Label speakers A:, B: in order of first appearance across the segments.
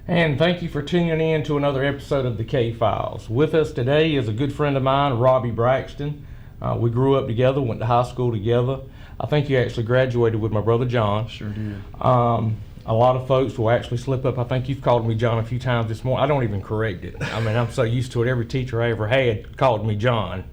A: And thank you for tuning in to another episode of the K-Files. With us today is a good friend of mine, Robbie Braxton. We grew up together, went to high school together. I think you actually graduated with my brother John.
B: Sure did.
A: A lot of folks will actually slip up. I think you've called me John a few times this morning. I don't even correct it. I mean, I'm so used to it. Every teacher I ever had called me John.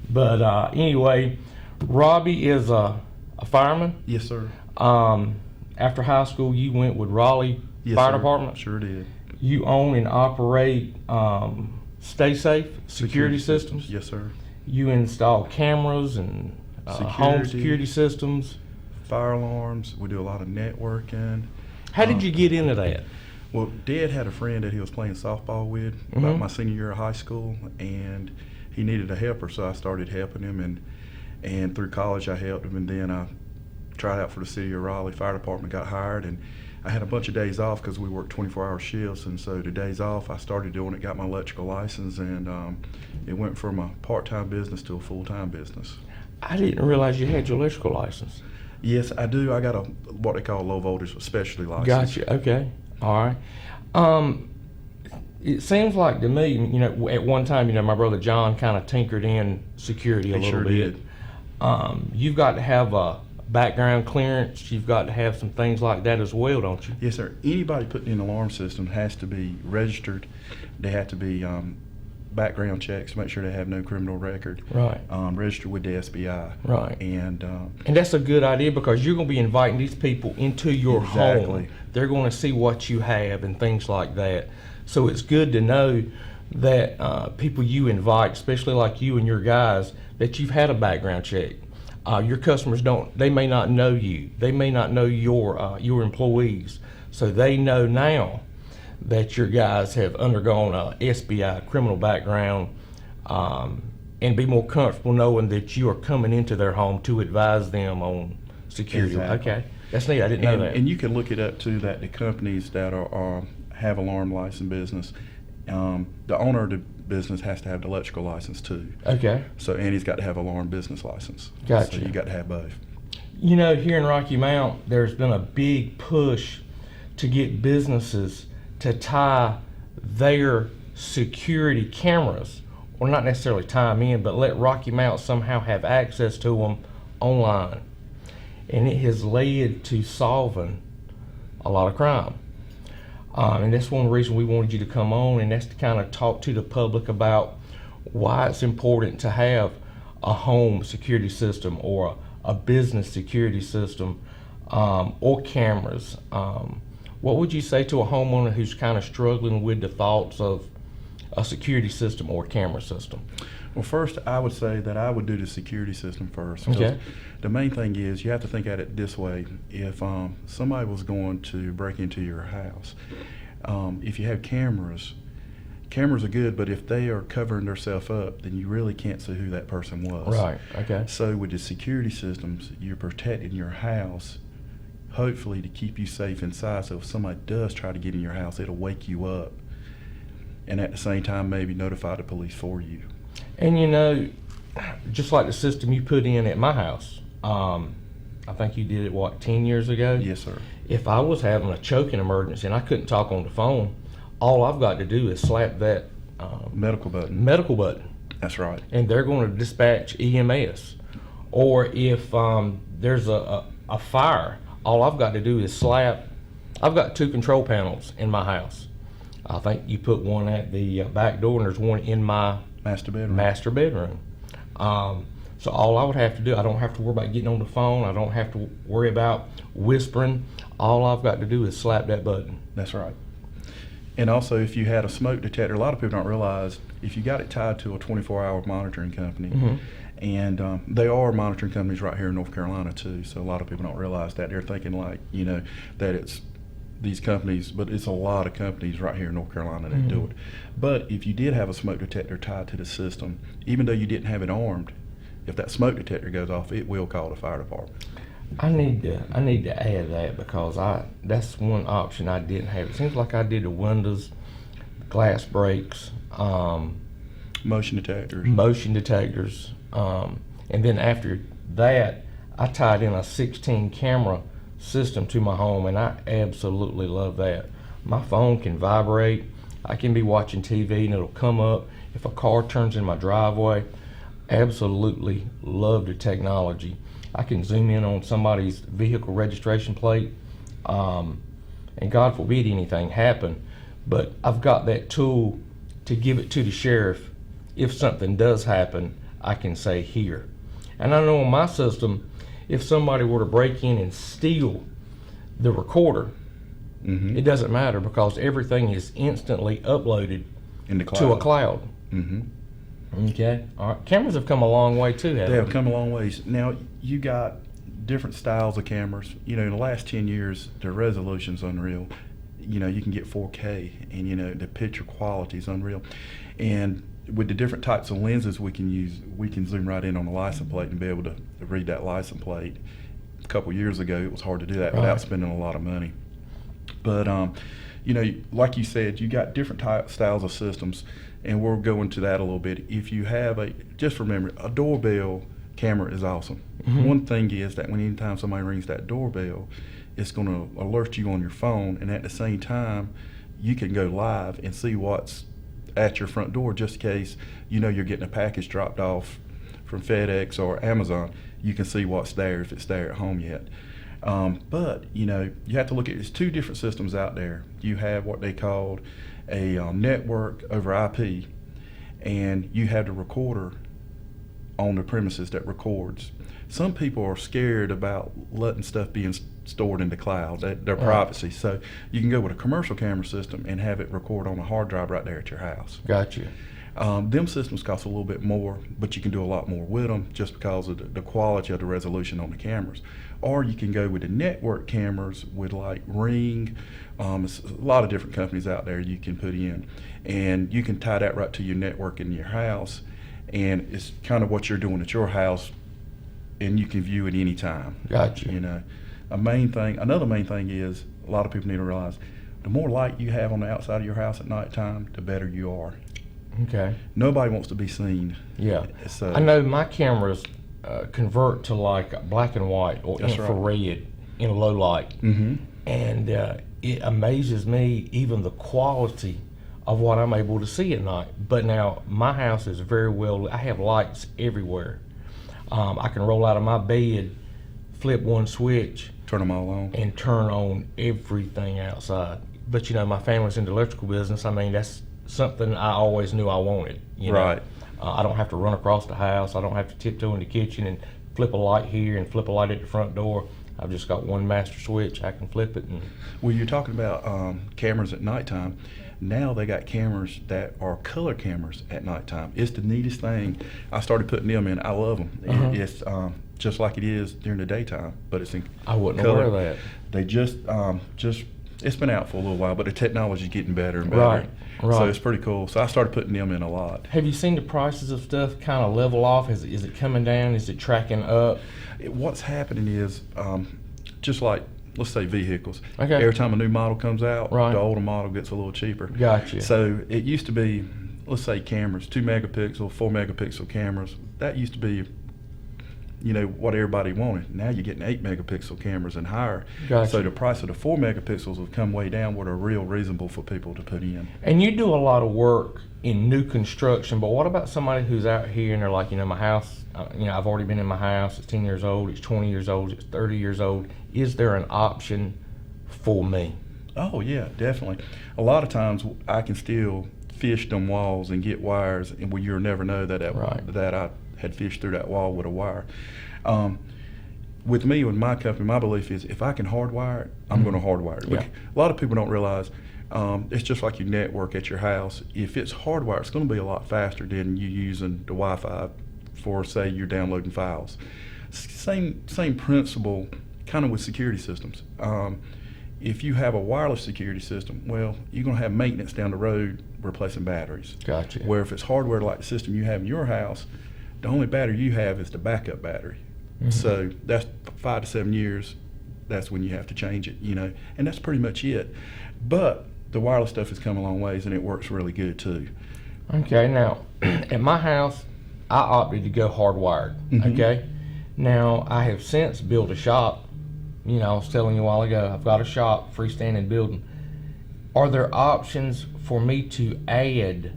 A: But anyway, Robbie is a fireman.
B: Yes, sir.
A: After high school, you went with Raleigh
B: Yes,
A: Fire
B: sir.
A: Department.
B: Sure did.
A: You own and operate Stay Safe security systems.
B: Yes, sir.
A: You install cameras and home security systems.
B: Fire alarms. We do a lot of networking.
A: How did you get into that?
B: Well, Dad had a friend that he was playing softball with about my senior year of high school, and he needed a helper, so I started helping him, and through college I helped him, and then I tried out for the City of Raleigh Fire Department, got hired, and I had a bunch of days off because we worked 24-hour shifts, and so the days off I started doing it, got my electrical license, and it went from a part-time business to a full-time business.
A: I didn't realize you had your electrical license.
B: Yes, I do. I got a what they call low voltage specialty license.
A: Gotcha. Okay. All right. It seems like to me, you know, at one time, you know, my brother John kind of tinkered in security a
B: He
A: little
B: sure
A: bit.
B: did.
A: You've got to have a background clearance. You've got to have some things like that as well, don't you?
B: Yes, sir. Anybody putting in an alarm system has to be registered. They have to be background checks to make sure they have no criminal record.
A: Right.
B: Registered with the SBI.
A: Right.
B: And
A: that's a good idea because you're going to be inviting these people into your
B: Exactly.
A: home. They're going to see what you have and things like that. So it's good to know that people you invite, especially like you and your guys, that you've had a background check. Your customers they may not know you. They may not know your employees. So they know now that your guys have undergone a SBI criminal background, and be more comfortable knowing that you are coming into their home to advise them on security.
B: Exactly.
A: Okay, that's neat. I didn't know that.
B: And you can look it up too, that the companies that have alarm license business, the owner of the business has to have the electrical license too.
A: Okay.
B: So, and he's got to have alarm business license.
A: Gotcha.
B: So you got to have both.
A: You know, here in Rocky Mount, there's been a big push to get businesses to tie their security cameras, or not necessarily tie them in, but let Rocky Mount somehow have access to them online. And it has led to solving a lot of crime. And that's one reason we wanted you to come on, and that's to kind of talk to the public about why it's important to have a home security system or a business security system, or cameras. What would you say to a homeowner who's kind of struggling with the thoughts of a security system or a camera system?
B: Well, first, I would say that I would do the security system first.
A: Okay.
B: The main thing is you have to think at it this way. If somebody was going to break into your house, if you have cameras are good, but if they are covering themselves up, then you really can't see who that person was.
A: Right, okay.
B: So with the security systems, you're protecting your house, hopefully to keep you safe inside. So if somebody does try to get in your house, it'll wake you up, and at the same time maybe notify the police for you.
A: And you know, just like the system you put in at my house, I think you did it, 10 years ago?
B: Yes, sir.
A: If I was having a choking emergency and I couldn't talk on the phone, all I've got to do is slap that
B: Medical button.
A: medical button,
B: That's right.
A: and they're going to dispatch EMS. Or if there's a fire, all I've got to do is slap. I've got 2 control panels in my house. I think you put one at the back door, and there's one in my
B: Master bedroom.
A: master bedroom. So all I would have to do, I don't have to worry about getting on the phone. I don't have to worry about whispering. All I've got to do is slap that button.
B: That's right. And also, if you had a smoke detector, a lot of people don't realize if you got it tied to a 24-hour monitoring company, and they are monitoring companies right here in North Carolina too. So a lot of people don't realize that. They're thinking like, you know, that it's these companies, but it's a lot of companies right here in North Carolina that do it. But if you did have a smoke detector tied to the system, even though you didn't have it armed, if that smoke detector goes off, it will call the fire department.
A: I need to add that because that's one option I didn't have. It seems like I did the windows, glass breaks,
B: Motion detectors.
A: motion detectors, and then after that, I tied in a 16 camera system to my home, and I absolutely love that. My phone can vibrate. I can be watching TV and it'll come up. If a car turns in my driveway, absolutely love the technology. I can zoom in on somebody's vehicle registration plate, and God forbid anything happen, but I've got that tool to give it to the sheriff. If something does happen, I can say here. And I know on my system, if somebody were to break in and steal the recorder,
B: Mm-hmm.
A: it doesn't matter because everything is instantly uploaded
B: In the cloud.
A: to a cloud.
B: Mm-hmm.
A: Okay. All right. Cameras have come a long way too, haven't
B: They have come a long ways. Now, you got different styles of cameras. You know, in the last 10 years, the resolution's unreal. You know, you can get 4K, and, you know, the picture quality is unreal. And with the different types of lenses we can use, we can zoom right in on the license plate and be able to read that license plate. A couple years ago, it was hard to do that without spending a lot of money. But, you know, like you said, you got different styles of systems, and we'll go into that a little bit. If you have just remember, a doorbell camera is awesome.
A: Mhm.
B: One thing is that anytime somebody rings that doorbell, it's going to alert you on your phone, and at the same time, you can go live and see what's at your front door, just in case you know you're getting a package dropped off from FedEx or Amazon. You can see what's there if it's there at home yet. But, you know, you have to look at, there's two different systems out there. You have what they called a network over IP, and you have the recorder on the premises that records. Some people are scared about letting stuff being stored in the cloud, their privacy. So you can go with a commercial camera system and have it record on a hard drive right there at your house.
A: Gotcha.
B: Them systems cost a little bit more, but you can do a lot more with them just because of the quality of the resolution on the cameras. Or you can go with the network cameras with like Ring. There's a lot of different companies out there you can put in, and you can tie that right to your network in your house, and it's kind of what you're doing at your house, and you can view it anytime.
A: Gotcha.
B: You know, another main thing is a lot of people need to realize the more light you have on the outside of your house at nighttime, the better you are.
A: Okay.
B: Nobody wants to be seen.
A: Yeah.
B: So
A: I know my cameras convert to like black and white or
B: That's right.
A: infrared in low light.
B: Mm-hmm.
A: And it amazes me even the quality of what I'm able to see at night. But now my house is very well, I have lights everywhere. I can roll out of my bed, flip one switch,
B: Turn them all on.
A: and turn on everything outside. But you know, my family's in the electrical business. I mean, that's something I always knew I wanted. You know?
B: Right.
A: I don't have to run across the house. I don't have to tiptoe in the kitchen and flip a light here and flip a light at the front door. I've just got one master switch. I can flip it. And
B: Well, you're talking about cameras at nighttime. Now they got cameras that are color cameras at nighttime. It's the neatest thing. I started putting them in. I love them.
A: Uh-huh.
B: It's just like it is during the daytime, but it's in
A: I wasn't
B: color.
A: aware of that.
B: They just it's been out for a little while, but the technology's getting better and better.
A: Right, right.
B: So it's pretty cool. So I started putting them in a lot.
A: Have you seen the prices of stuff kind of level off? Is it coming down? Is it tracking up?
B: What's happening is just like, let's say vehicles.
A: Okay.
B: Every time a new model comes out,
A: Right.
B: the older model gets a little cheaper.
A: Gotcha.
B: So it used to be, let's say cameras, 2 megapixel, 4 megapixel cameras. That used to be, you know, what everybody wanted. Now you're getting 8 megapixel cameras and higher.
A: Gotcha.
B: So the price of the 4 megapixels have come way down, what are real reasonable for people to put in.
A: And you do a lot of work in new construction, but what about somebody who's out here and they're like, you know, my house, you know, I've already been in my house, it's 10 years old, it's 20 years old, it's 30 years old. Is there an option for me?
B: Oh yeah, definitely. A lot of times I can still fish them walls and get wires, and where you'll never know that
A: Right.
B: that I had fished through that wall with a wire. With me, with my company, my belief is if I can hardwire it, I'm going to hardwire it.
A: Yeah.
B: A lot of people don't realize it's just like your network at your house. If it's hardwired, it's going to be a lot faster than you using the Wi-Fi for, say, you're downloading files. Same principle, kind of with security systems. If you have a wireless security system, well, you're going to have maintenance down the road replacing batteries.
A: Gotcha.
B: Where if it's hardware like the system you have in your house, the only battery you have is the backup battery.
A: Mhm.
B: So that's 5 to 7 years. That's when you have to change it, you know, and that's pretty much it. But the wireless stuff has come a long ways, and it works really good too.
A: Okay, now at my house, I opted to go hardwired.
B: Mhm.
A: Okay, now I have since built a shop. You know, I was telling you a while ago, I've got a shop, freestanding building. Are there options for me to add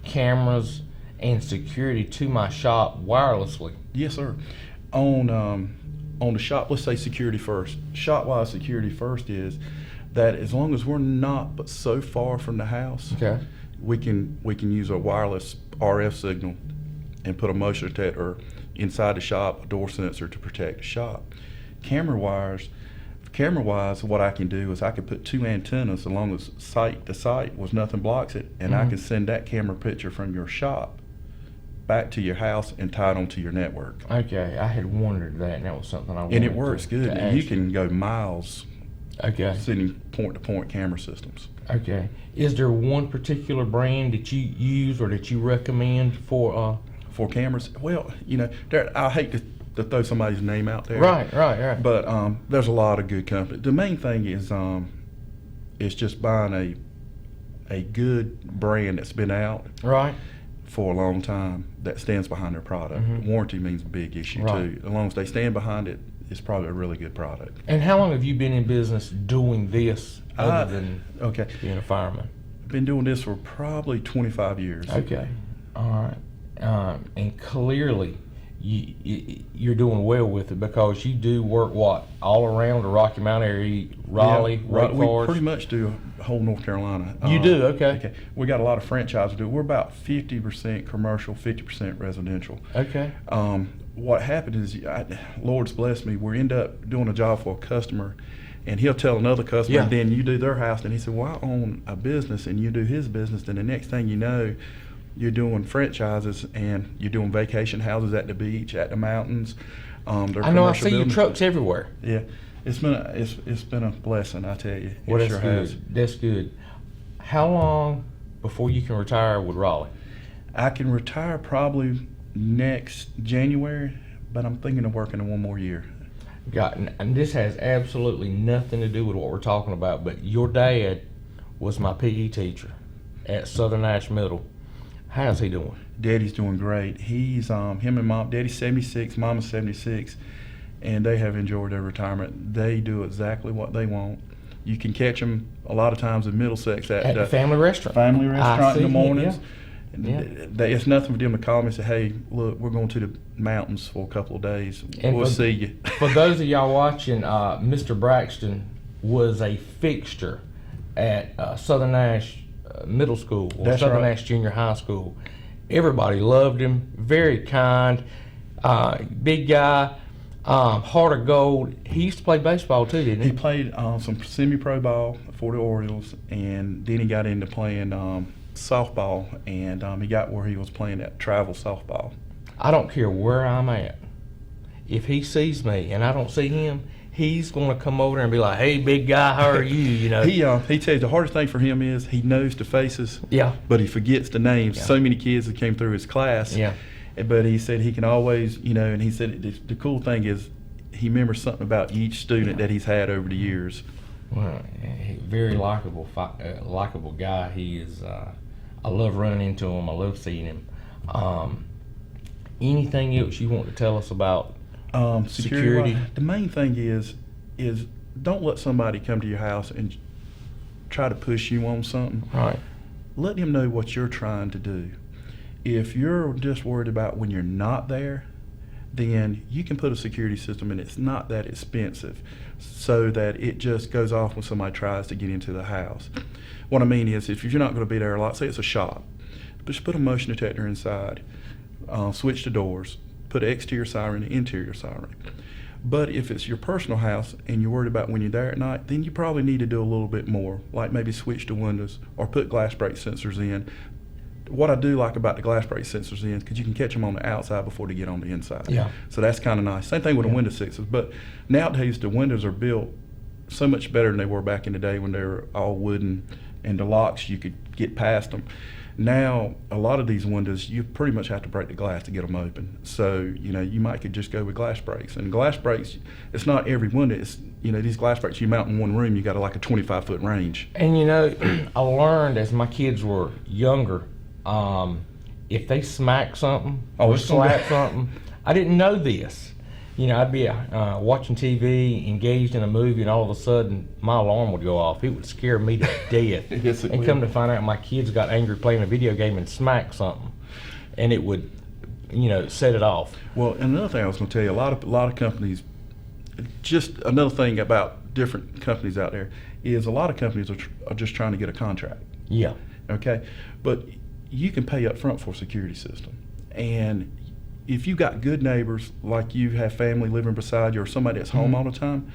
A: cameras and security to my shop wirelessly?
B: Yes, sir. On the shop, let's say security first. Shop-wise security first is that as long as we're not but so far from the house,
A: Okay.
B: we can use a wireless RF signal and put a motion detector inside the shop, a door sensor to protect the shop. Camera-wise, what I can do is I can put 2 antennas along the site was nothing blocks it, and I can send that camera picture from your shop back to your house and tie it onto your network.
A: Okay, I had wondered that, and that was something I wanted
B: And it works good.
A: to
B: And
A: ask
B: you can go miles
A: Okay.
B: sending point-to-point camera systems.
A: Okay. Is there one particular brand that you use or that you recommend for?
B: For cameras, well, I hate to throw somebody's name out there.
A: Right.
B: But there's a lot of good companies. The main thing is just buying a good brand that's been out
A: Right.
B: for a long time that stands behind their product. Warranty means a big issue
A: Right.
B: too. As long as they stand behind it, it's probably a really good product.
A: And how long have you been in business doing this other than
B: Okay,
A: being a fireman?
B: been doing this for probably 25 years.
A: Okay. All right. And clearly, you're doing well with it because you do work all around the Rocky Mountain area, Raleigh,
B: Yeah,
A: Wake
B: we
A: Forest.
B: pretty much do whole North Carolina.
A: You do? Okay.
B: We got a lot of franchises. We're about 50% commercial, 50% residential.
A: Okay.
B: What happened is, Lord's blessed me. We end up doing a job for a customer, and he'll tell another customer,
A: Yeah.
B: and then you do their house. And he said, "Well, I own a business, and you do his business." Then the next thing you know, you're doing franchises, and you're doing vacation houses at the beach, at the mountains.
A: I know. I see your trucks everywhere.
B: Yeah, it's been a blessing, I tell you.
A: Well,
B: It
A: that's
B: sure
A: good.
B: has.
A: That's good. How long before you can retire with Raleigh?
B: I can retire probably next January, but I'm thinking of working in one more year.
A: And this has absolutely nothing to do with what we're talking about, but your dad was my PE teacher at Southern Ash Middle. How's he doing?
B: Daddy's doing great. He's him and Mom. Daddy's 76, Mama's 76, and they have enjoyed their retirement. They do exactly what they want. You can catch them a lot of times in Middlesex
A: At the
B: the
A: family restaurant.
B: family
A: I
B: restaurant in the
A: see,
B: mornings.
A: yeah.
B: It's nothing for them to call me and say, "Hey, look, we're going to the mountains for a couple of days.
A: And
B: we'll
A: for-
B: see you."
A: For those of y'all watching, Mr. Braxton was a fixture at Southern Ash Middle School or
B: That's
A: Southern
B: right.
A: Ash Junior High School. Everybody loved him. Very kind, big guy, heart of gold. He used to play baseball too, didn't
B: He
A: he?
B: played some semi-pro ball for the Orioles, and then he got into playing softball, and he got where he was playing at travel softball.
A: I don't care where I'm at. If he sees me and I don't see him, he's going to come over and be like, "Hey, big guy, how are you?" You know.
B: He tells you the hardest thing for him is he knows the faces,
A: Yeah.
B: but he forgets the names.
A: Yeah.
B: So many kids that came through his class.
A: Yeah.
B: But he said he can always, and he said the cool thing is he remembers something about each student that he's had over the years.
A: Well, very likable guy. He is. I love running into him. I love seeing him. Anything else you want to tell us about security?
B: The main thing is don't let somebody come to your house and try to push you on something.
A: Right.
B: Let them know what you're trying to do. If you're just worried about when you're not there, then you can put a security system in. It's not that expensive, so that it just goes off when somebody tries to get into the house. What I mean is, if you're not going to be there a lot, say it's a shop, just put a motion detector inside, switch the doors, put an exterior siren, an interior siren. But if it's your personal house and you're worried about when you're there at night, then you probably need to do a little bit more, like maybe switch the windows or put glass break sensors in. What I do like about the glass break sensors is because you can catch them on the outside before they get on the inside.
A: Yeah.
B: So that's kind of nice. Same thing with the window sixes. But nowadays the windows are built so much better than they were back in the day when they were all wooden and the locks you could get past them. Now a lot of these windows you pretty much have to break the glass to get them open. So you might could just go with glass breaks. And glass breaks, it's not every window. It's these glass breaks you mount in one room. You got like a 25-foot range.
A: And I learned as my kids were younger, if they smack something or
B: it's gonna
A: slap something, I didn't know this, You know, I'd be watching TV, engaged in a movie, and all of a sudden my alarm would go off. It would scare me to death.
B: Yes, it
A: and
B: would.
A: come to find out, my kids got angry playing a video game and smacked something, and it would, you know, set it off.
B: Well, and another thing I was going to tell you, a lot of companies, just another thing about different companies out there is a lot of companies are just trying to get a contract.
A: Yeah.
B: Okay, but you can pay up front for a security system, and if you got good neighbors, like you have family living beside you or somebody that's home all the time,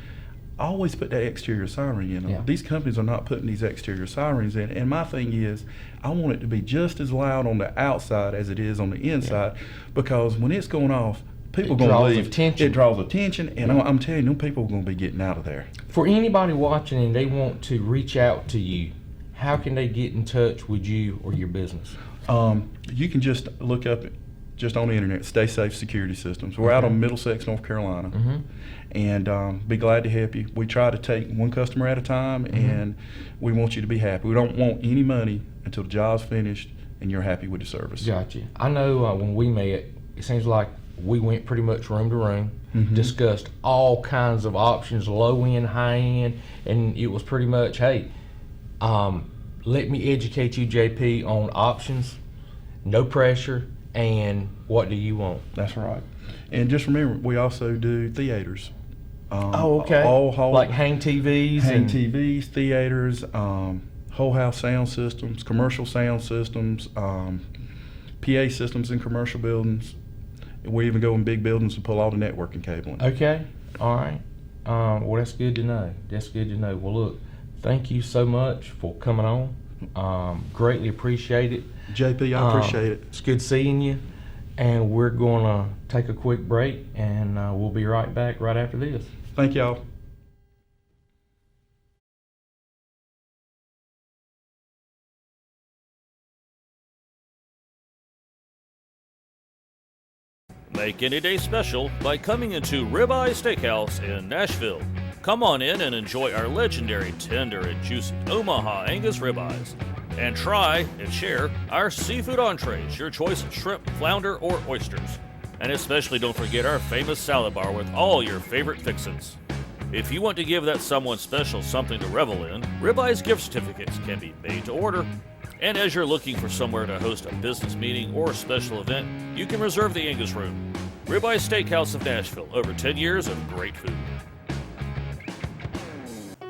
B: always put that exterior siren in.
A: Yeah.
B: These companies are not putting these exterior sirens in, and my thing is, I want it to be just as loud on the outside as it is on the inside, because when it's going off, people are going to
A: draws
B: leave.
A: attention.
B: It draws attention, and I'm telling you, them people are going to be getting out of there.
A: For anybody watching and they want to reach out to you, how can they get in touch with you or your business?
B: You can just look up just on the internet, Stay Safe Security Systems. We're out on Middlesex, North Carolina, and be glad to help you. We try to take one customer at a time, and we want you to be happy. We don't want any money until the job's finished and you're happy with the service.
A: Gotcha. I know when we met, it seems like we went pretty much room to room, discussed all kinds of options, low end, high end, and it was pretty much, hey, let me educate you, JP, on options, no pressure, and what do you want?
B: That's right. And just remember, we also do theaters.
A: Okay. Like hang TVs?
B: Hang TVs, theaters, whole house sound systems, commercial sound systems, PA systems in commercial buildings. We even go in big buildings and pull all the networking cabling.
A: Okay. All right. Well, that's good to know. That's good to know. Well, look, thank you so much for coming on. Greatly appreciate it.
B: JP, I appreciate it.
A: It's good seeing you. And we're going to take a quick break, and we'll be right back right after this.
B: Thank y'all.
C: Make any day special by coming into Ribeye Steakhouse in Nashville. Come on in and enjoy our legendary tender and juicy Omaha Angus ribeyes. And try and share our seafood entrees, your choice of shrimp, flounder, or oysters. And especially don't forget our famous salad bar with all your favorite fixins. If you want to give that someone special something to revel in, Ribeye's gift certificates can be made to order. And as you're looking for somewhere to host a business meeting or special event, you can reserve the Angus Room. Ribeye Steakhouse of Nashville, over 10 years of great food.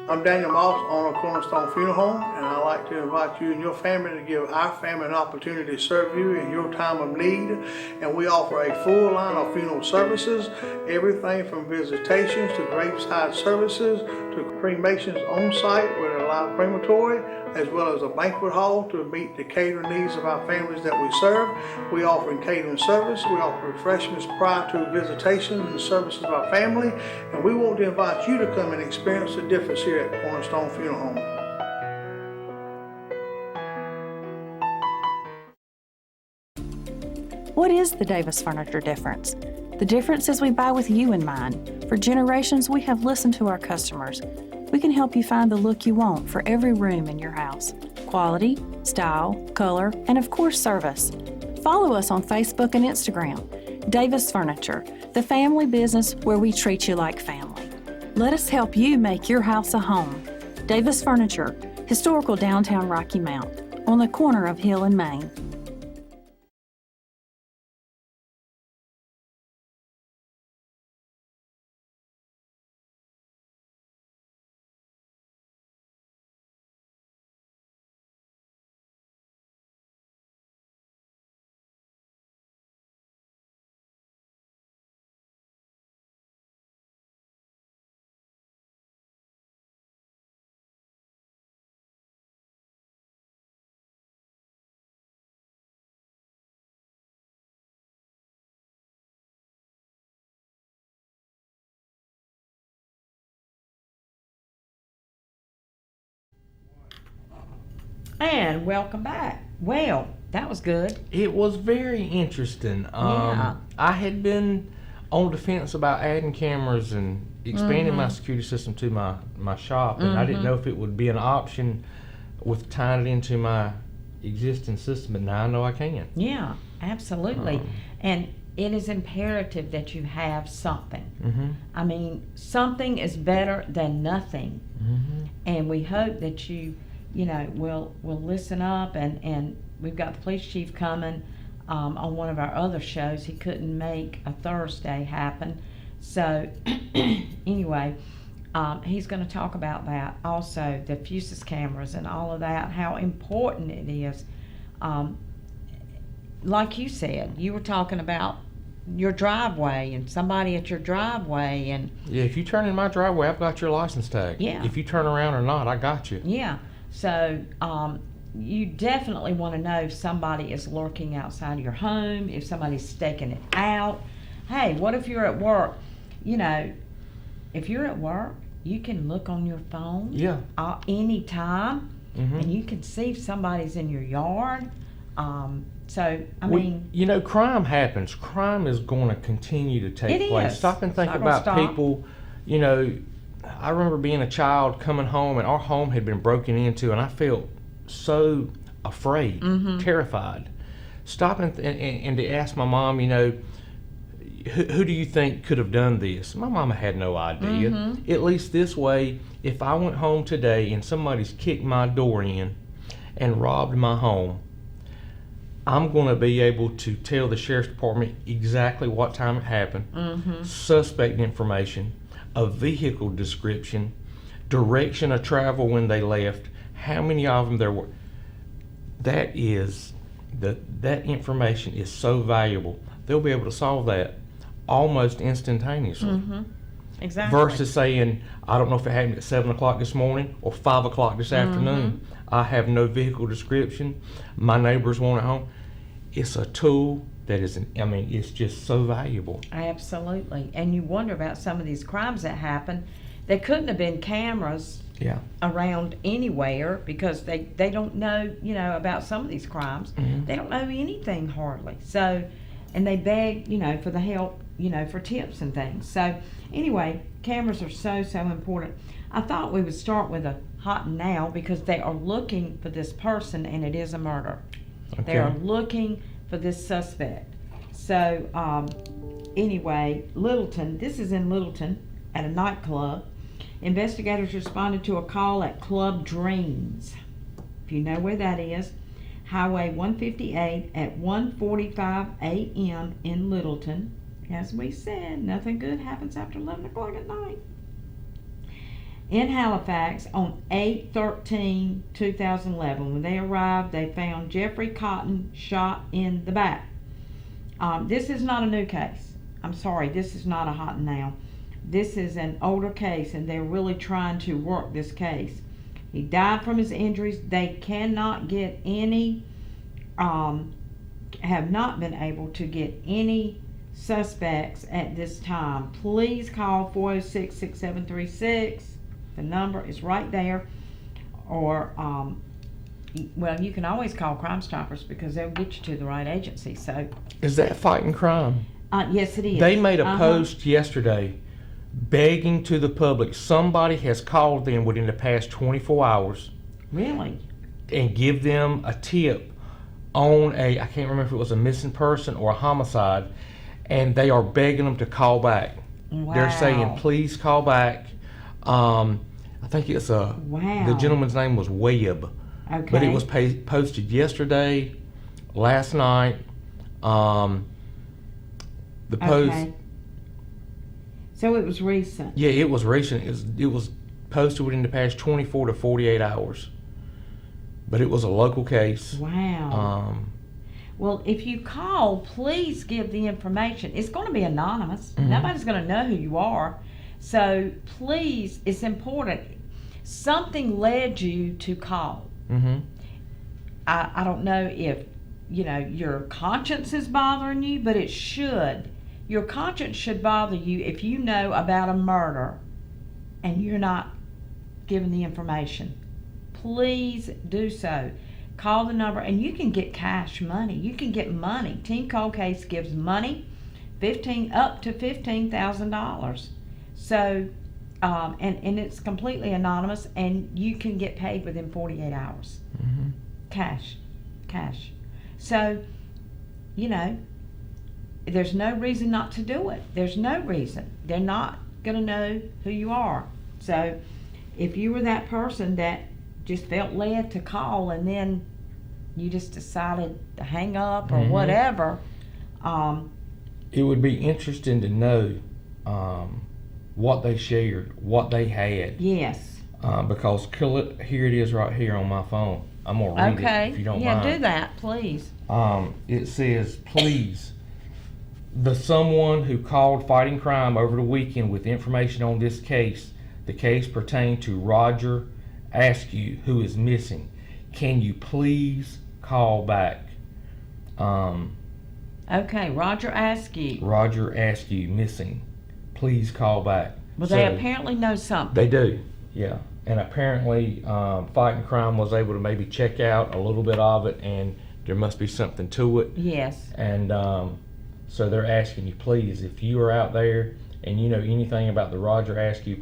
D: I'm Daniel Moss, owner of Cornerstone Funeral Home, and I'd like to invite you and your family to give our family an opportunity to serve you in your time of need. And we offer a full line of funeral services, everything from visitations to graveside services to cremations on site with a live crematory, as well as a banquet hall to meet the catering needs of our families that we serve. We offer catering service. We offer refreshments prior to visitations and services of our family. And we want to invite you to come and experience the difference here at Cornerstone Funeral Home.
E: What is the Davis Furniture difference? The difference is we buy with you in mind. For generations, we have listened to our customers. We can help you find the look you want for every room in your house. Quality, style, color, and of course service. Follow us on Facebook and Instagram. Davis Furniture, the family business where we treat you like family. Let us help you make your house a home. Davis Furniture, historical downtown Rocky Mount, on the corner of Hill and Main.
F: And welcome back. Well, that was good.
A: It was very interesting.
F: Yeah.
A: I had been on the fence about adding cameras and expanding my security system to my shop, and I didn't know if it would be an option with tying it into my existing system, but now I know I can.
F: Yeah, absolutely. And it is imperative that you have something.
A: Mm-hmm.
F: I mean, something is better than nothing.
A: Mm-hmm.
F: And we hope that you know, will listen up. And we've got the police chief coming on one of our other shows. He couldn't make a Thursday happen. So anyway, he's going to talk about that. Also, the Fusus cameras and all of that, how important it is. Like you said, you were talking about your driveway and somebody at your driveway, and
A: Yeah, if you turn in my driveway, I've got your license tag.
F: Yeah.
A: If you turn around or not, I got you.
F: yeah. So you definitely want to know if somebody is lurking outside of your home, if somebody's staking it out. Hey, what if you're at work? You know, if you're at work, you can look on your phone
A: Yeah.
F: anytime,
A: Mm-hmm.
F: and you can see if somebody's in your yard. So, I
A: We-
F: mean,
A: you know, crime happens. Crime is going to continue to take
F: It
A: place.
F: is.
A: Stop and think
F: It's not gonna
A: about
F: stop.
A: people. You know, I remember being a child coming home, and our home had been broken into, and I felt so afraid,
F: Mm-hmm.
A: terrified. Stop and to ask my mom, you know, who do you think could have done this? My mama had no idea.
F: Mm-hmm.
A: At least this way, if I went home today and somebody's kicked my door in and robbed my home, I'm going to be able to tell the sheriff's department exactly what time it happened,
F: Mm-hmm.
A: suspect information, a vehicle description, direction of travel when they left, how many of them there were. That information is so valuable. They'll be able to solve that almost instantaneously.
F: Mm-hmm. Exactly.
A: Versus saying, I don't know if it happened at 7 o'clock this morning or 5 o'clock this afternoon. I have no vehicle description. My neighbors want it home. It's a tool that is, it's just so valuable.
F: Absolutely. And you wonder about some of these crimes that happen. There couldn't have been cameras
A: Yeah.
F: around anywhere because they don't know, you know, about some of these crimes.
A: Mhm.
F: They don't know anything hardly. So, and they beg, you know, for the help, you know, for tips and things. So anyway, cameras are so important. I thought we would start with a hot and now because they are looking for this person and it is a murder. They are looking for this suspect. So anyway, Littleton, this is in Littleton at a nightclub. Investigators responded to a call at Club Dreams. If you know where that is, Highway 158 at 1:45 a.m. in Littleton. As we said, nothing good happens after 11 o'clock at night. In Halifax on 8/13/2011. When they arrived, they found Jeffrey Cotton shot in the back. This is not a new case. I'm sorry, this is not a hot and now. This is an older case, and they're really trying to work this case. He died from his injuries. They cannot get any, have not been able to get any suspects at this time. Please call 406-6736. The number is right there. Or, well, you can always call Crime Stoppers because they'll get you to the right agency. So,
A: Is that fighting crime?
F: yes, it is.
A: They made a
F: Uh-huh.
A: post yesterday begging to the public. Somebody has called them within the past 24 hours
F: Really?
A: and give them a tip on I can't remember if it was a missing person or a homicide, and they are begging them to call back.
F: Wow.
A: They're saying, please call back. I think it's the
F: Wow.
A: gentleman's name was Webb,
F: Okay.
A: but it was posted yesterday, last night. The post,
F: Okay. So it was recent.
A: yeah, it was recent. It was posted within the past 24 to 48 hours, but it was a local case.
F: Wow. Well, if you call, please give the information. It's going to be anonymous.
A: Mhm.
F: Nobody's going to know who you are. So please, it's important. Something led you to call.
A: Mm-hmm.
F: I don't know if, you know, your conscience is bothering you, but it should. Your conscience should bother you if you know about a murder and you're not given the information. Please do so. Call the number, and you can get cash money. You can get money. Team Cold Case gives money, up to $15,000. So, and it's completely anonymous, and you can get paid within 48 hours.
A: Mm-hmm.
F: Cash. So, you know, there's no reason not to do it. There's no reason. They're not going to know who you are. So if you were that person that just felt led to call and then you just decided to hang up or whatever,
A: it would be interesting to know what they shared, what they had.
F: yes.
A: Because here it is right here on my phone. I'm going to read
F: Okay.
A: it if you don't
F: yeah,
A: mind.
F: do that, please.
A: It says, please, the someone who called Fighting Crime over the weekend with information on this case, the case pertained to Roger Askew, who is missing. Can you please call back?
F: Okay, Roger Askew.
A: Roger Askew, missing. Please call back.
F: Well,
A: So,
F: they apparently know something.
A: They do, yeah. And apparently, Fighting Crime was able to maybe check out a little bit of it, and there must be something to it.
F: Yes.
A: And so they're asking you, please, if you are out there and you know anything about the Roger Askew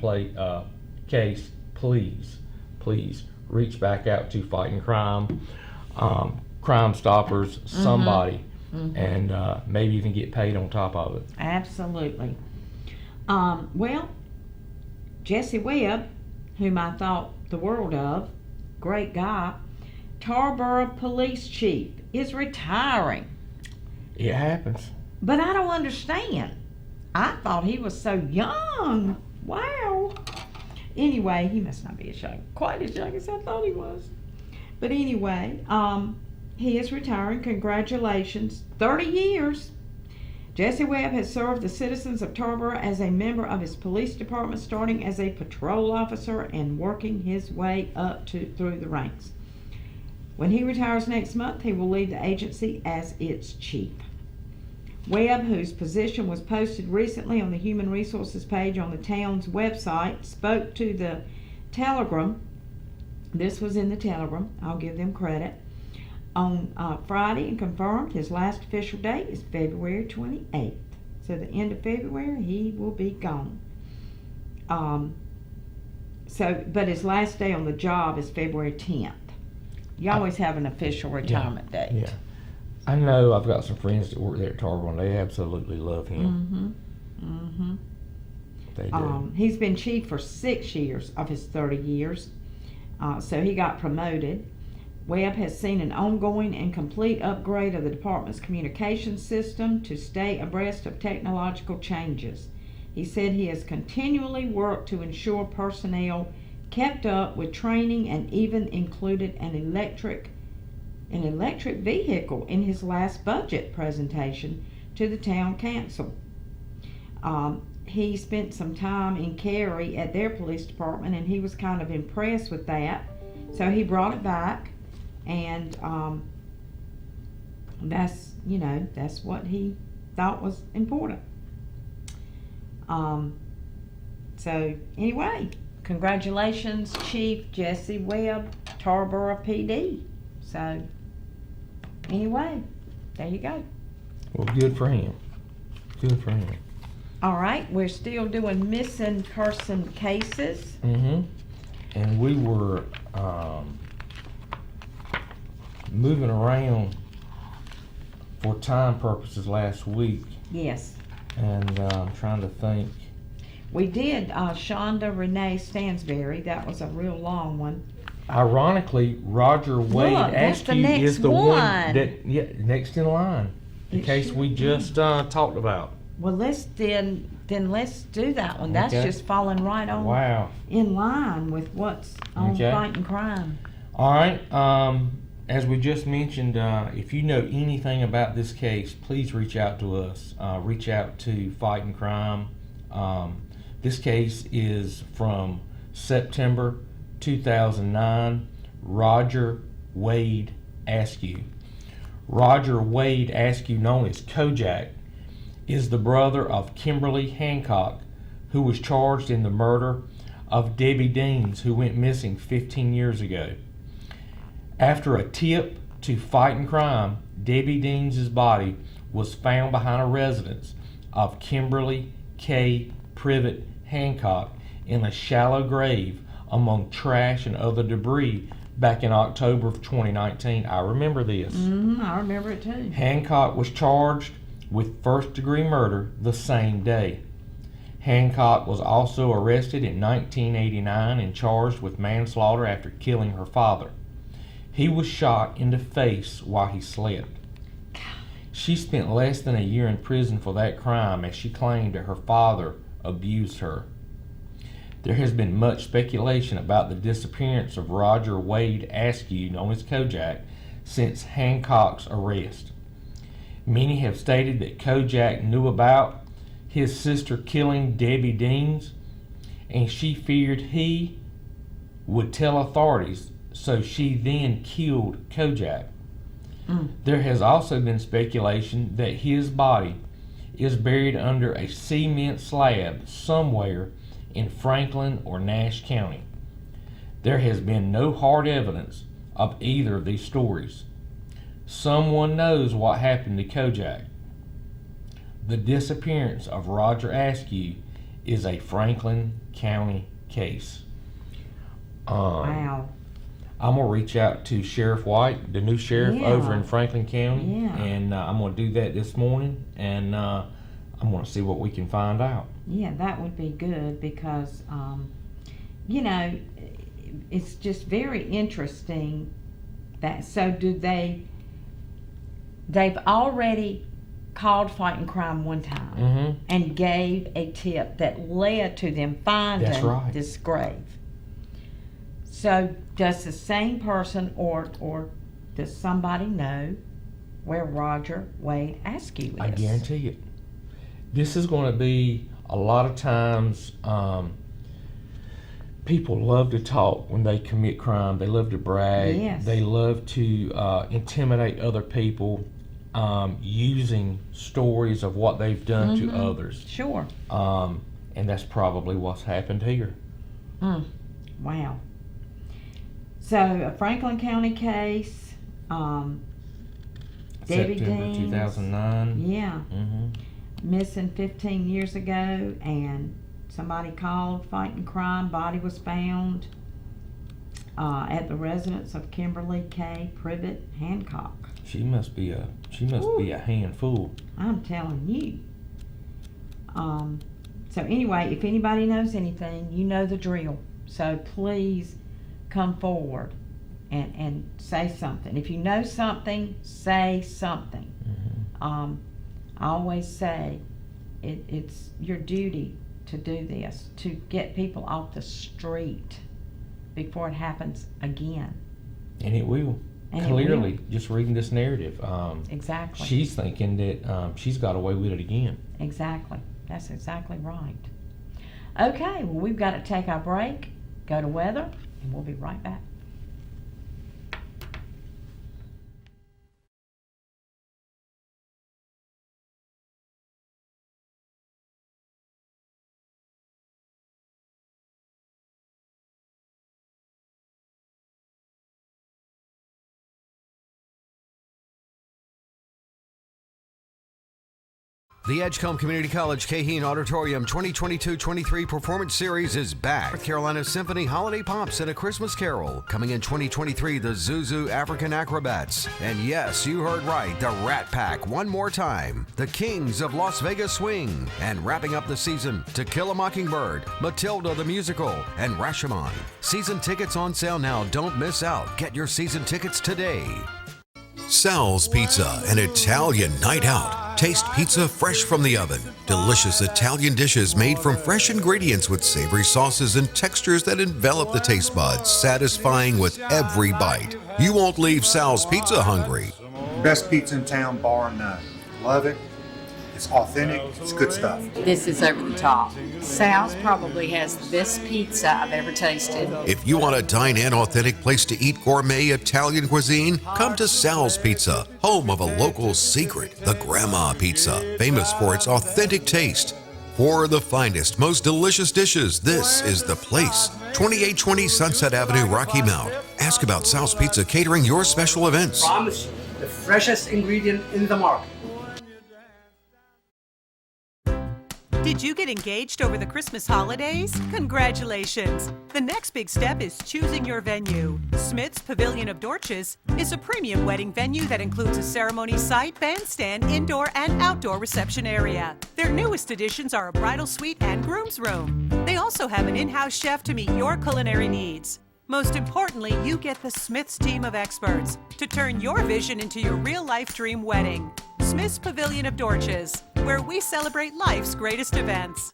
A: case, please reach back out to Fighting Crime, Crime Stoppers, somebody, and maybe even get paid on top of it.
F: Absolutely. Well, Jesse Webb, whom I thought the world of, great guy, Tarboro Police Chief, is retiring.
A: It happens.
F: But I don't understand. I thought he was so young. Wow. Anyway, he must not be quite as young as I thought he was. But anyway, he is retiring. Congratulations. 30 years. Jesse Webb has served the citizens of Tarboro as a member of his police department, starting as a patrol officer and working his way up through the ranks. When he retires next month, he will leave the agency as its chief. Webb, whose position was posted recently on the Human Resources page on the town's website, spoke to the Telegram. This was in the Telegram. I'll give them credit. On Friday, and confirmed his last official date is February 28th. So the end of February, he will be gone. But his last day on the job is February 10th. You always have an official retirement date.
A: Yeah. I know I've got some friends that work there at Tarboro, and they absolutely love him. They do.
F: He's been chief for 6 years of his 30 years, so he got promoted. Webb has seen an ongoing and complete upgrade of the department's communications system to stay abreast of technological changes. He said he has continually worked to ensure personnel kept up with training and even included an electric vehicle in his last budget presentation to the town council. He spent some time in Cary at their police department, and he was kind of impressed with that, so he brought it back. And that's what he thought was important. So anyway, congratulations, Chief Jesse Webb, Tarboro PD. So anyway, there you go.
A: Well, good for him. Good for him.
F: All right, we're still doing missing person cases.
A: And we were moving around for time purposes last week,
F: Yes.
A: and I'm trying to think.
F: We did Shonda Renee Stansberry. That was a real long one.
A: Ironically, Roger Wade
F: Look, that's the
A: Askew
F: next
A: is the one
F: one.
A: that next in line, the
F: It
A: case
F: should
A: we
F: be.
A: just talked about.
F: Well, let's do that one. That's
A: Okay.
F: just falling right on
A: Wow.
F: in line with what's on
A: Okay.
F: Fighting Crime.
A: All right. As we just mentioned, if you know anything about this case, please reach out to us. Reach out to Fighting Crime. This case is from September 2009. Roger Wade Askew. Roger Wade Askew, known as Kojak, is the brother of Kimberly Hancock, who was charged in the murder of Debbie Deans, who went missing 15 years ago. After a tip to Fighting Crime, Debbie Deans' body was found behind a residence of Kimberly K. Privet Hancock in a shallow grave among trash and other debris back in October of 2019. I remember this.
F: I remember it too.
A: Hancock was charged with first-degree murder the same day. Hancock was also arrested in 1989 and charged with manslaughter after killing her father. He was shot in the face while he slept. She spent less than a year in prison for that crime, as she claimed that her father abused her. There has been much speculation about the disappearance of Roger Wade Askew, known as Kojak, since Hancock's arrest. Many have stated that Kojak knew about his sister killing Debbie Deans, and she feared he would tell authorities, so she then killed Kojak. There has also been speculation that his body is buried under a cement slab somewhere in Franklin or Nash County. There has been no hard evidence of either of these stories. Someone knows what happened to Kojak. The disappearance of Roger Askew is a Franklin County case.
F: Wow.
A: I'm going to reach out to Sheriff White, the new sheriff over in Franklin County, and I'm going to do that this morning, and I'm going to see what we can find out.
F: Yeah, that would be good because, you know, it's just very interesting that, so they've already called Fighting Crime one time and gave a tip that led to them finding this grave. So does the same person or does somebody know where Roger Wade Askew is?
A: I guarantee it. This is going to be a lot of times, people love to talk when they commit crime. They love to brag.
F: Yes.
A: They love to intimidate other people using stories of what they've done to others.
F: Sure.
A: And that's probably what's happened here.
F: Wow. So a Franklin County case, Debbie
A: September
F: Deans,
A: 2009.
F: yeah, missing 15 years ago, and somebody called Fighting Crime. Body was found at the residence of Kimberly K. Privet Hancock.
A: She must be a handful.
F: I'm telling you. So anyway, if anybody knows anything, you know the drill. So please come forward and say something. If you know something, say something. I always say it's your duty to do this, to get people off the street before it happens again.
A: And it will.
F: And
A: Clearly, just reading this narrative,
F: Exactly.
A: she's thinking that she's got away with it again.
F: Exactly. That's exactly right. Okay, well, we've got to take our break, go to weather, and we'll be right back.
G: The Edgecombe Community College Caheen Auditorium 2022-23 Performance Series is back. North Carolina Symphony Holiday Pops and A Christmas Carol. Coming in 2023, the Zuzu African Acrobats. And yes, you heard right, the Rat Pack one more time. The Kings of Las Vegas Swing. And wrapping up the season, To Kill a Mockingbird, Matilda the Musical, and Rashomon. Season tickets on sale now. Don't miss out. Get your season tickets today.
H: Sal's Pizza, an Italian night out. Taste pizza fresh from the oven. Delicious Italian dishes made from fresh ingredients with savory sauces and textures that envelop the taste buds, satisfying with every bite. You won't leave Sal's Pizza hungry.
I: Best pizza in town, bar none. Love it. It's authentic. It's good stuff.
J: This is over the top. Sal's probably has the best pizza I've ever tasted.
H: If you want a dine-in authentic place to eat gourmet Italian cuisine, come to Sal's Pizza, home of a local secret, the Grandma Pizza, famous for its authentic taste. For the finest, most delicious dishes, this is the place. 2820 Sunset Avenue, Rocky Mount. Ask about Sal's Pizza catering your special events.
K: Promise you, the freshest ingredient in the market. Did you get engaged over the Christmas holidays? Congratulations! The next big step is choosing your venue. Smith's Pavilion of Dorches is a premium wedding venue that includes a ceremony site, bandstand, indoor and outdoor reception area. Their newest additions are a bridal suite and groom's room. They also have an in-house chef to meet your culinary needs. Most importantly, you get the Smith's team of experts to turn your vision into your real-life dream wedding. Smith's Pavilion of Dorches, where we celebrate life's greatest events.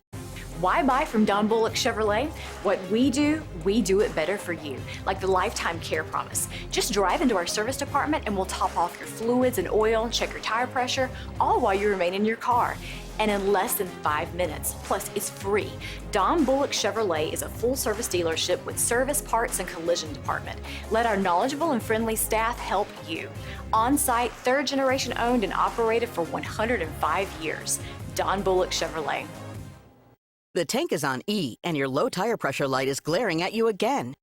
L: Why buy from Don Bullock Chevrolet? What we do it better for you, like the Lifetime Care Promise. Just drive into our service department and we'll top off your fluids and oil, check your tire pressure, all while you remain in your car. And in less than 5 minutes. Plus, it's free. Don Bullock Chevrolet is a full-service dealership with service, parts, and collision department. Let our knowledgeable and friendly staff help you. On-site, third-generation owned and operated for 105 years. Don Bullock Chevrolet.
M: The tank is on E, and your low tire pressure light is glaring at you again.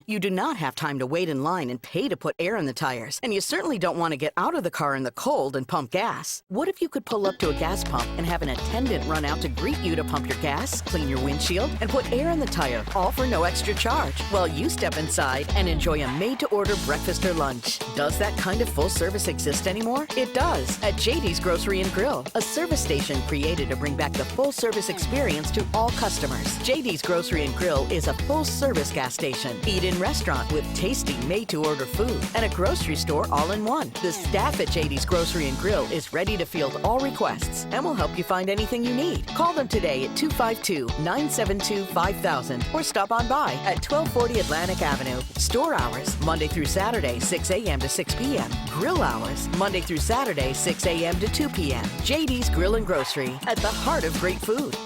M: You do not have time to wait in line and pay to put air in the tires, and you certainly don't want to get out of the car in the cold and pump gas. What if you could pull up to a gas pump and have an attendant run out to greet you to pump your gas, clean your windshield, and put air in the tire, all for no extra charge, while you step inside and enjoy a made-to-order breakfast or lunch? Does that kind of full service exist anymore? It does, at JD's Grocery and Grill, a service station created to bring back the full service experience to all customers. JD's Grocery and Grill is a full service gas station, eat-in restaurant with tasty made-to-order food, and a grocery store all in one. The staff at JD's Grocery and Grill is ready to field all requests and will help you find anything you need. Call them today at 252-972-5000 or stop on by at 1240 Atlantic Avenue. Store hours, Monday through Saturday, 6 a.m. to 6 p.m. Grill hours, Monday through Saturday, 6 a.m. to 2 p.m. JD's Grill and Grocery, at the heart of great food.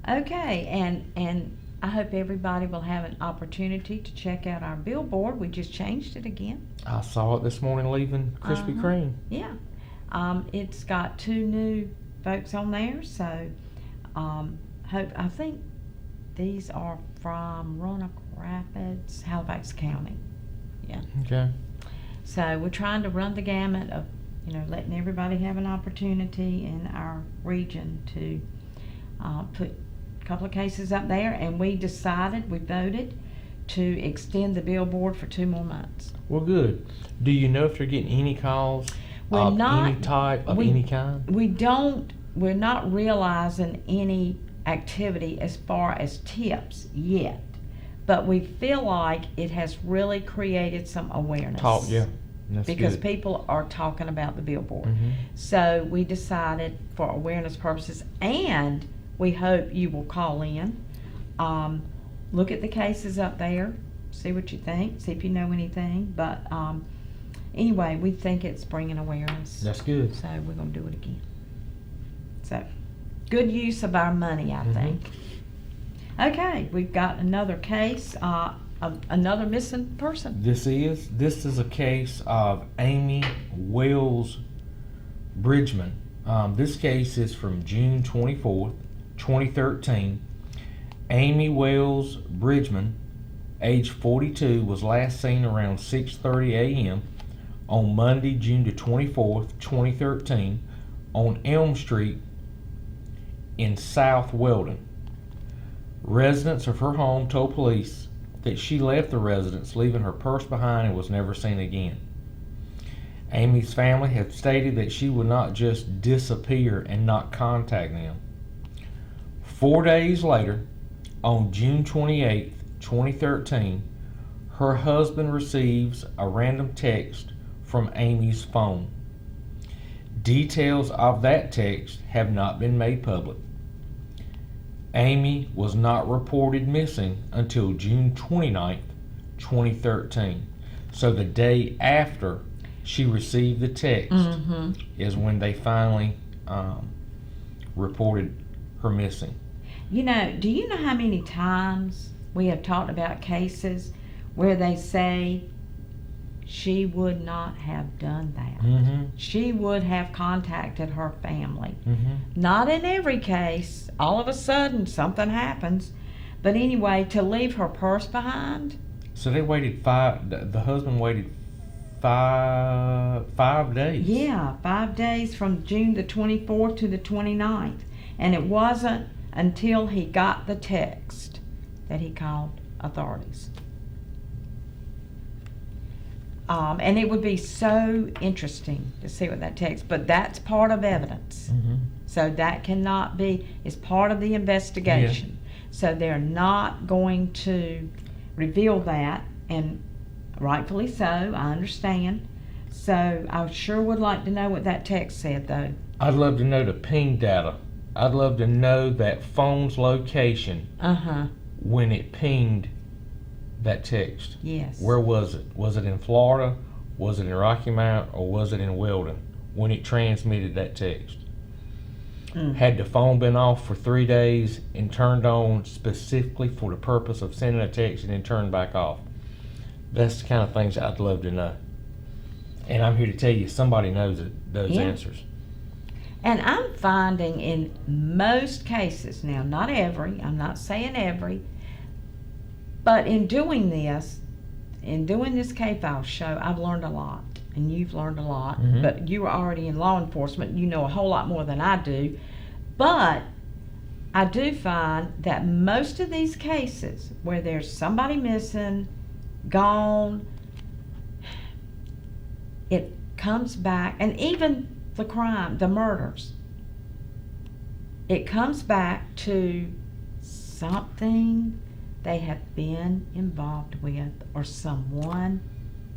F: Okay, and I hope everybody will have an opportunity to check out our billboard. We just changed it again.
A: I saw it this morning leaving Krispy Kreme.
F: Yeah. It's got 2 new folks on there, so I think these are from Roanoke Rapids, Halifax County. Yeah.
A: Okay.
F: So we're trying to run the gamut of, letting everybody have an opportunity in our region to put a couple of cases up there, and we voted to extend the billboard for 2 more months.
A: Well, good. Do you know if they're getting any calls of any type, of any kind?
F: We're not realizing any activity as far as tips yet, but we feel like it has really created some awareness.
A: That's
F: because
A: good.
F: People are talking about the billboard.
A: Mm-hmm.
F: So we decided, for awareness purposes, and we hope you will call in, look at the cases up there, see what you think, see if you know anything. But anyway, we think it's bringing awareness.
A: That's good.
F: So we're going to do it again. So good use of our money, I think. Okay, we've got another case of another missing person.
A: This is a case of Amy Wells Bridgman. This case is from June 24th, 2013. Amy Wells Bridgman, age 42, was last seen around 6:30 a.m. on Monday, June the 24th, 2013, on Elm Street in South Weldon. Residents of her home told police that she left the residence, leaving her purse behind, and was never seen again. Amy's family had stated that she would not just disappear and not contact them. 4 days later, on June 28, 2013, her husband receives a random text from Amy's phone. Details of that text have not been made public. Amy was not reported missing until June 29, 2013. So the day after she received the text is when they finally reported her missing.
F: Do you know how many times we have talked about cases where they say she would not have done that? She would have contacted her family. Not in every case. All of a sudden something happens. But anyway, to leave her purse behind.
A: So they waited the husband waited 5 days.
F: Yeah, 5 days from June the 24th to the 29th. And it wasn't until he got the text that he called authorities. And it would be so interesting to see what that text, but that's part of evidence. So that cannot be, it's part of the investigation. So they're not going to reveal that, and rightfully so, I understand. So I sure would like to know what that text said, though.
A: I'd love to know the ping data. I'd love to know that phone's location when it pinged that text.
F: Yes.
A: Where was it? Was it in Florida? Was it in Rocky Mount? Or was it in Weldon when it transmitted that text? Had the phone been off for 3 days and turned on specifically for the purpose of sending a text and then turned back off? That's the kind of things I'd love to know. And I'm here to tell you, somebody knows those answers.
F: And I'm finding in most cases, now not every, I'm not saying every, but in doing this K-File show, I've learned a lot. And you've learned a lot, but you are already in law enforcement. You know a whole lot more than I do. But I do find that most of these cases where there's somebody missing, gone, it comes back, and even the crime, the murders, it comes back to something they have been involved with, or someone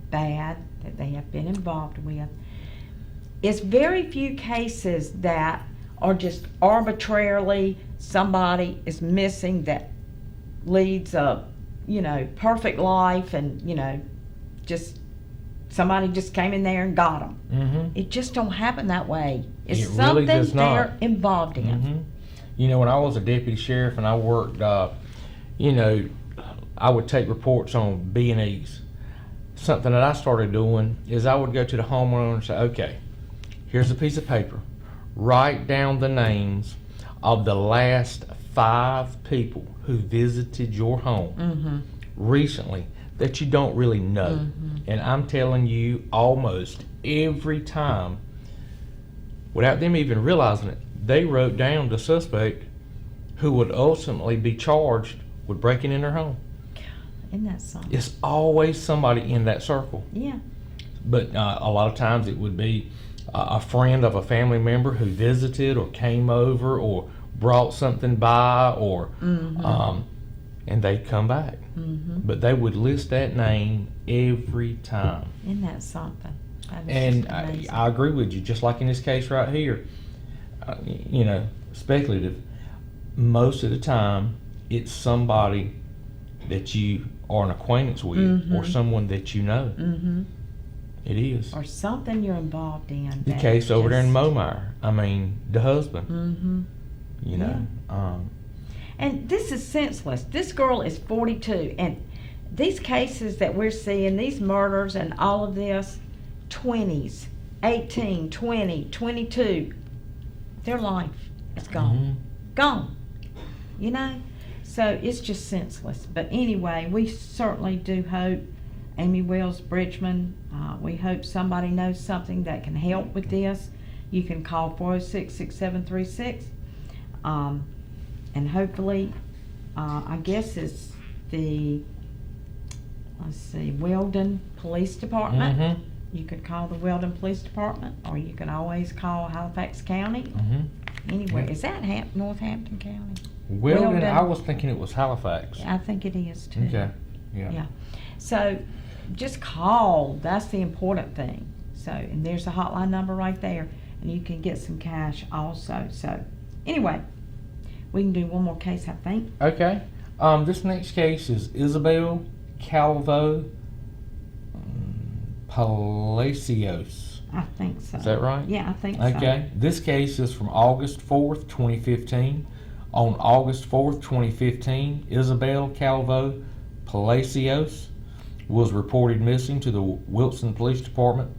F: bad that they have been involved with. It's very few cases that are just arbitrarily somebody is missing that leads a, perfect life, and, just somebody just came in there and got them. It just don't happen that way. It's
A: It
F: something
A: really does not.
F: they're involved in.
A: When I was a deputy sheriff and I worked, I would take reports on B&Es. Something that I started doing is I would go to the homeowner and say, okay, here's a piece of paper. Write down the names of the last 5 people who visited your home recently that you don't really know. And I'm telling you, almost every time, without them even realizing it, they wrote down the suspect who would ultimately be charged with breaking in their home.
F: Isn't that something?
A: It's always somebody in that circle.
F: Yeah.
A: But a lot of times it would be a friend of a family member who visited or came over or brought something by, or and they'd come back. But they would list that name every time.
F: Isn't that something?
A: And I agree with you, just like in this case right here, speculative. Most of the time, it's somebody that you are an acquaintance with, or someone that you know. It is.
F: Or something you're involved in.
A: The case over there in Momire, the husband,
F: and this is senseless. This girl is 42, and these cases that we're seeing, these murders and all of this, 20s, 18, 20, 22, their life is gone. Gone. So it's just senseless. But anyway, we certainly do hope, Amy Wells Bridgman, we hope somebody knows something that can help with this. You can call 406-6736. And hopefully, I guess it's the, Weldon Police Department. You could call the Weldon Police Department, or you can always call Halifax County. Anyway, is that Northampton County?
A: Weldon, I was thinking it was Halifax.
F: I think it is too.
A: Okay, yeah.
F: So just call, that's the important thing. So, and there's a hotline number right there, and you can get some cash also. So anyway, we can do one more case, I think.
A: Okay. This next case is Isabel Calvo Palacios.
F: I think so.
A: Is that right?
F: Yeah, I think so.
A: Okay. This case is from August 4th, 2015. On August 4th, 2015, Isabel Calvo Palacios was reported missing to the Wilson Police Department.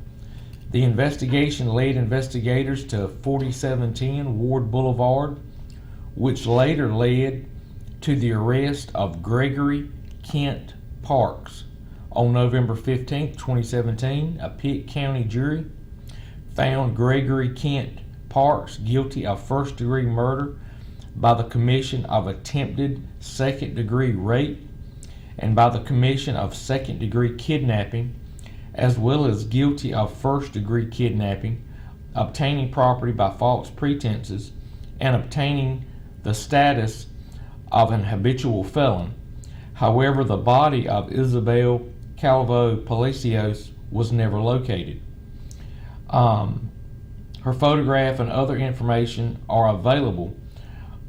A: The investigation led investigators to 4710 Ward Boulevard, which later led to the arrest of Gregory Kent Parks, On November 15th, 2017, a Pitt County jury found Gregory Kent Parks guilty of first-degree murder by the commission of attempted second-degree rape and by the commission of second-degree kidnapping, as well as guilty of first-degree kidnapping, obtaining property by false pretenses, and obtaining the status of an habitual felon. However, the body of Isabel Calvo Palacios was never located. Her photograph and other information are available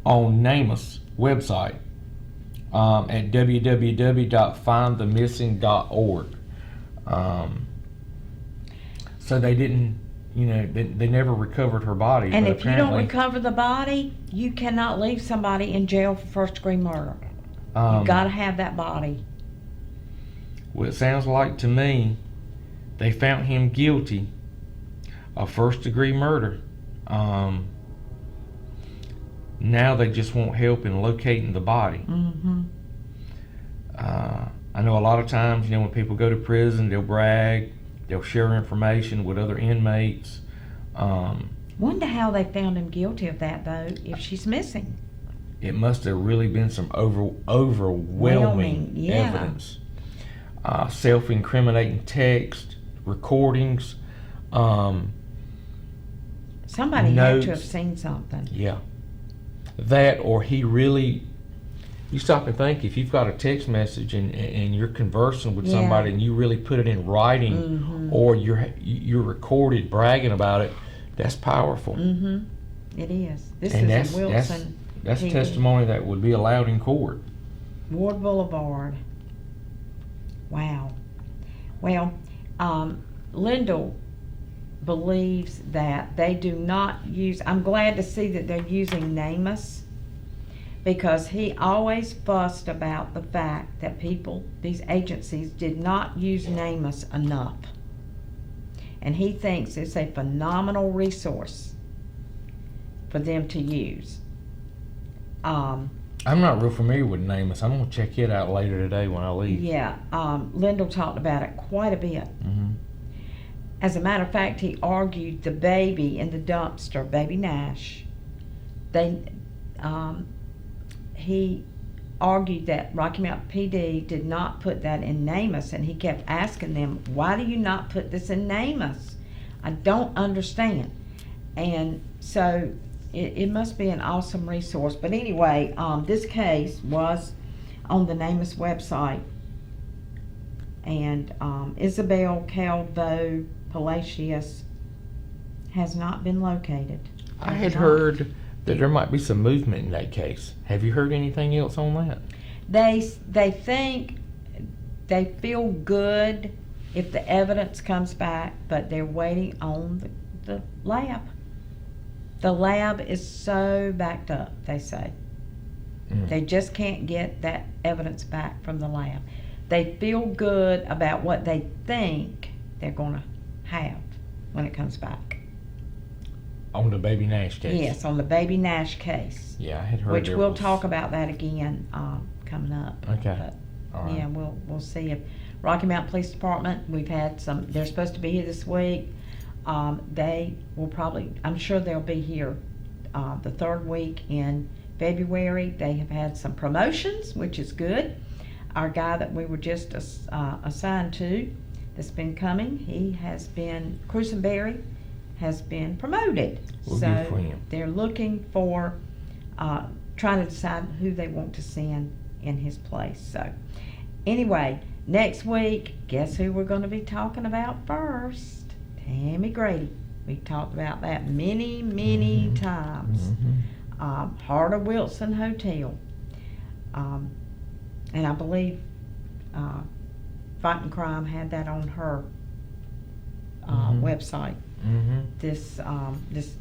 A: on NamUs website at www.findthemissing.org. So they didn't, they never recovered her body.
F: And
A: but
F: if you don't recover the body, you cannot leave somebody in jail for first-degree murder. You've got to have that body.
A: Well, it sounds like to me they found him guilty of first-degree murder. Now they just want help in locating the body.
F: Mm-hmm.
A: I know a lot of times, when people go to prison, they'll brag, they'll share information with other inmates.
F: Wonder how they found him guilty of that, though, if she's missing.
A: It must have really been some overwhelming evidence. Self-incriminating text, recordings.
F: Somebody had to have seen something.
A: Yeah. That, or he really, you stop and think, if you've got a text message and you're conversing with somebody and you really put it in writing, or you're recorded bragging about it, that's powerful.
F: Mm-hmm. It is. This
A: and
F: is in Wilson.
A: That's testimony that would be allowed in court.
F: Ward Boulevard. Wow. Well, Lyndall believes that they do not use, I'm glad to see that they're using NamUs, because he always fussed about the fact that these agencies did not use NamUs enough. And he thinks it's a phenomenal resource for them to use.
A: I'm not real familiar with NamUs. I'm going to check it out later today when I leave.
F: Yeah, Lyndall talked about it quite a bit.
A: Mm-hmm.
F: As a matter of fact, he argued the baby in the dumpster, baby Nash. He argued that Rocky Mount PD did not put that in NamUs, and he kept asking them, why do you not put this in NamUs? I don't understand. And so it must be an awesome resource. But anyway, this case was on the NamUs website, and Isabel Calvo Palacios has not been located.
A: I had heard that there might be some movement in that case. Have you heard anything else on that?
F: They think they feel good if the evidence comes back, but they're waiting on the lab. The lab is so backed up, they say. They just can't get that evidence back from the lab. They feel good about what they think they're going to have when it comes back.
A: On the baby Nash case?
F: Yes, on the baby Nash case.
A: Yeah, I had heard.
F: Which we'll talk about that again coming up.
A: Okay.
F: But,
A: all right.
F: Yeah, we'll see if Rocky Mount Police Department. We've had some. They're supposed to be here this week. They will probably. I'm sure they'll be here the third week in February. They have had some promotions, which is good. Our guy that we were just assigned to, that's been coming, he has been, Cruisenberry has been promoted.
A: Well,
F: so
A: good for him.
F: They're looking for, trying to decide who they want to send in his place. So anyway, next week, guess who we're going to be talking about first? Tammy Grady. We've talked about that many times. Harder Wilson Hotel. And I believe Fighting Crime had that on her website this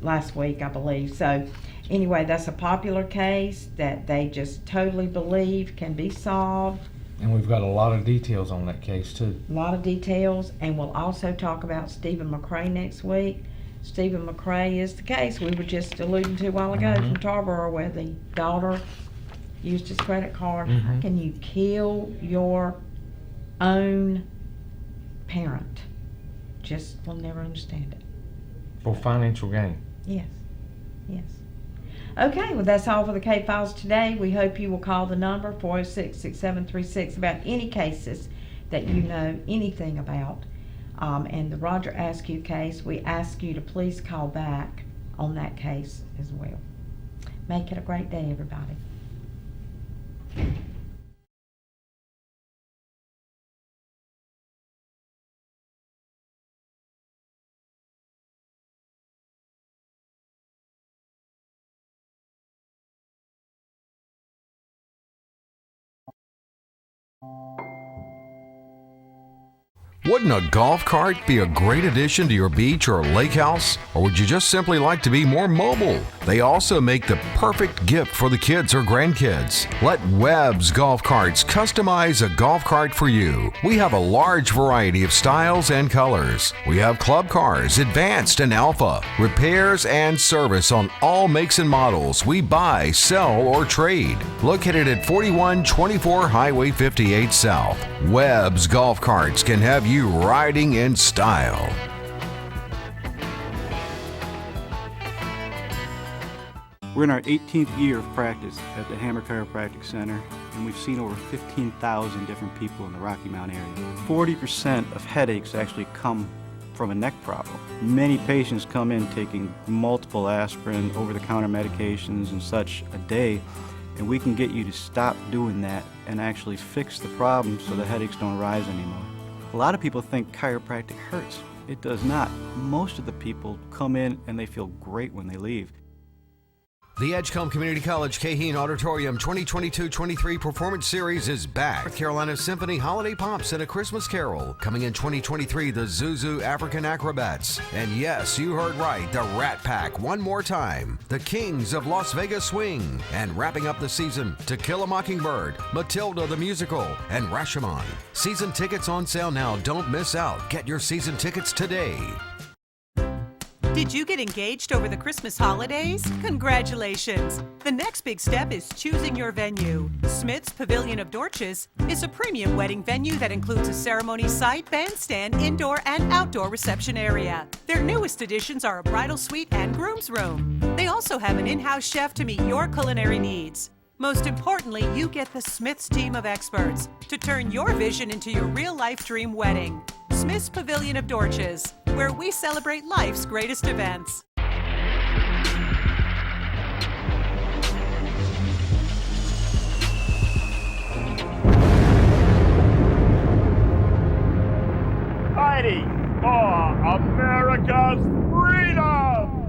F: last week, I believe. So anyway, that's a popular case that they just totally believe can be solved.
A: And we've got a lot of details on that case too.
F: A lot of details, and we'll also talk about Stephen McCray next week. Stephen McCray is the case we were just alluding to a while ago from Tarboro, where the daughter used his credit card. How can you kill your own parent just will never understand it.
A: For financial gain.
F: Yes, yes. Okay, well, that's all for the K-Files today. We hope you will call the number 406-6736 about any cases that you know anything about. And the Roger Askew case, we ask you to please call back on that case as well. Make it a great day, everybody.
G: Wouldn't a golf cart be a great addition to your beach or lake house? Or would you just simply like to be more mobile? They also make the perfect gift for the kids or grandkids. Let Webb's Golf Carts customize a golf cart for you. We have a large variety of styles and colors. We have club cars, advanced and alpha, repairs and service on all makes and models. We buy, sell, or trade. Located at 4124 Highway 58 South. Webb's Golf Carts can have you riding in style.
N: We're in our 18th year of practice at the Hammer Chiropractic Center, and we've seen over 15,000 different people in the Rocky Mount area. 40% of headaches actually come from a neck problem. Many patients come in taking multiple aspirin, over-the-counter medications and such a day, and we can get you to stop doing that and actually fix the problem so the headaches don't rise anymore. A lot of people think chiropractic hurts. It does not. Most of the people come in and they feel great when they leave.
G: The Edgecombe Community College Kaheen Auditorium 2022-23 Performance Series is back. North Carolina Symphony Holiday Pops and A Christmas Carol. Coming in 2023, the Zuzu African Acrobats. And yes, you heard right, the Rat Pack one more time. The Kings of Las Vegas Swing. And wrapping up the season, To Kill a Mockingbird, Matilda the Musical, and Rashomon. Season tickets on sale now. Don't miss out. Get your season tickets today.
K: Did you get engaged over the Christmas holidays? Congratulations! The next big step is choosing your venue. Smith's Pavilion of Dorches is a premium wedding venue that includes a ceremony site, bandstand, indoor and outdoor reception area. Their newest additions are a bridal suite and groom's room. They also have an in-house chef to meet your culinary needs. Most importantly, you get the Smith's team of experts to turn your vision into your real-life dream wedding. Smith's Pavilion of Dorches, where we celebrate life's greatest events.
O: Fighting for America's freedom!